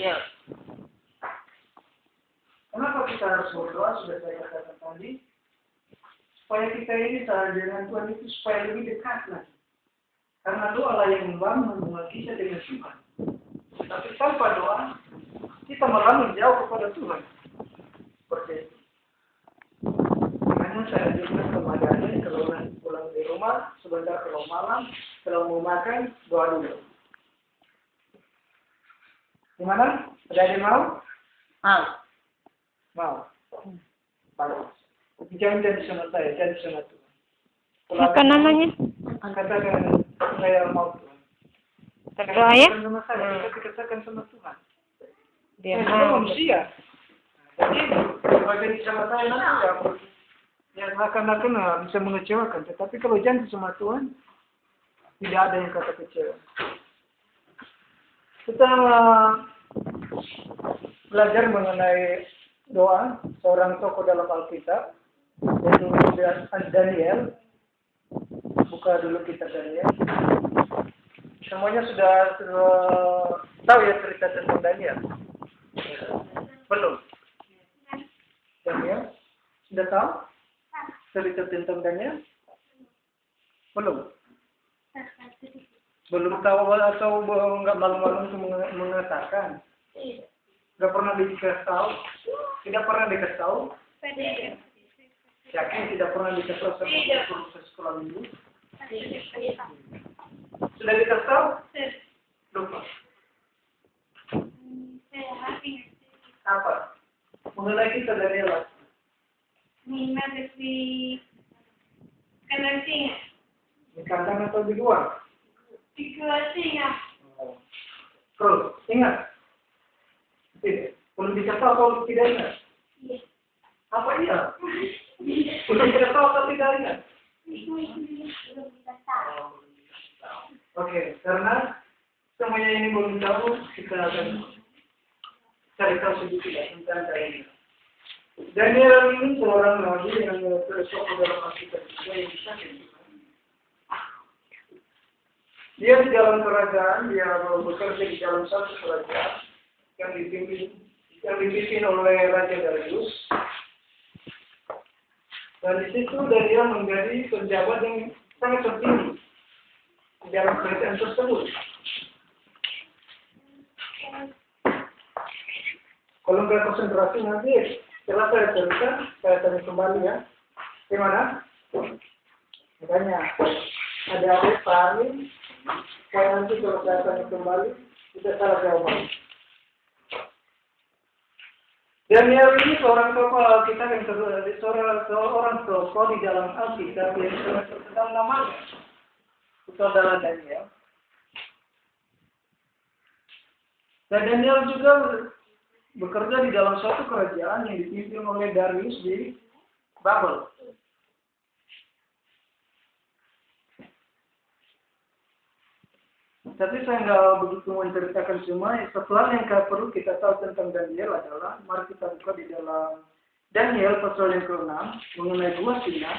Daniel. Kenapa kita harus berdoa? Sudah saya katakan tadi, supaya kita ini dengan Tuhan itu supaya lebih dekat lagi. Karena doa lah yang membangun hubungan kita dengan Tuhan. Tapi tanpa doa, kita malah menjauh kepada Tuhan. Seperti itu. Makanya saya ajarkan kepada Anda kalau nanti pulang di rumah, sebentar kalau malam, kalau mau makan, doa dulu. Gimana? Ada yang mau? Mau. Bagus. Jangan sama saya, jangan sama Tuhan. Apa namanya? Katakan saya mau Tuhan. Berdoa ya? Sama saya, kita katakan sama Tuhan. Dia Kita mau. manusia. Jadi, bagian sama saya nanti yang akan bisa mengecewakan. Tetapi kalau janji sama Tuhan, tidak ada yang kata kecewa. Kita belajar mengenai doa seorang tokoh dalam Alkitab, yaitu Daniel. Buka dulu kitab Daniel. Semuanya sudah tahu ya cerita tentang Daniel? Belum? Daniel? Sudah tahu cerita tentang Daniel? Belum? Belum tahu atau nggak malu-malu untuk mengatakan? Nggak pernah dikasih tahu? Tidak pernah dikasih tahu? Yakin tidak pernah dikasih tahu sama proses sekolah minggu? Sudah dikasih tahu? Lupa. Apa? Mengenai kita Daniel. Di kandang atau di luar? Terus, ingat. Tidak. Belum dikasih tahu atau tidak ingat? Apa iya? Belum dikasih tahu atau tidak ingat? Oke, karena semuanya ini belum tahu, kita akan cari tahu sedikit tentang Daniel. Daniel ini seorang nabi yang tersohor dalam Alkitab juga yang disakit. Dia di dalam kerajaan, dia bekerja di dalam satu kerajaan yang dipimpin oleh Raja Darius. Dan di situ Daniel menjadi penjabat yang sangat tertinggi di dalam kerajaan tersebut. Kalau nggak konsentrasi nanti, setelah saya cerita, saya tanya kembali ya. Gimana? Makanya ada adik Pak Amin, saya nanti kalau saya tanya kembali, kita salah jawaban. Daniel ini seorang tokoh Alkitab yang seorang tokoh di dalam Alkitab yang sangat terkenal namanya. Itu adalah Daniel. Dan Daniel juga bekerja di dalam suatu kerajaan yang dipimpin oleh Darius di Babel. Tapi saya nggak begitu menceritakan semua. Setelah yang perlu kita tahu tentang Daniel adalah, mari kita buka di dalam Daniel pasal yang ke-6 mengenai dua singa.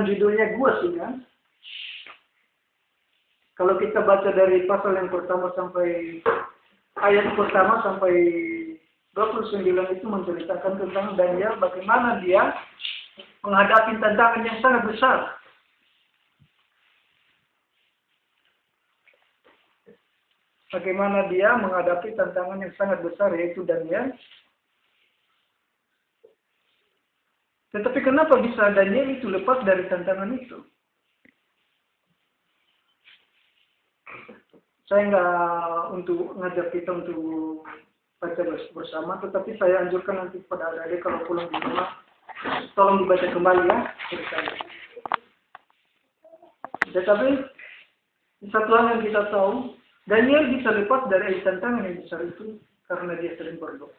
Judulnya gua singa. Kalau kita baca dari pasal yang pertama sampai ayat pertama sampai 29 itu menceritakan tentang Daniel bagaimana dia menghadapi tantangan yang sangat besar. Bagaimana dia menghadapi tantangan yang sangat besar yaitu Daniel. Tetapi kenapa bisa Daniel itu lepas dari tantangan itu? Saya nggak untuk ngajak kita untuk baca bersama, tetapi saya anjurkan nanti pada adik-adik kalau pulang di rumah, tolong dibaca kembali ya ceritanya. Tetapi satu hal yang kita tahu, Daniel bisa lepas dari tantangan yang besar itu karena dia sering berdoa.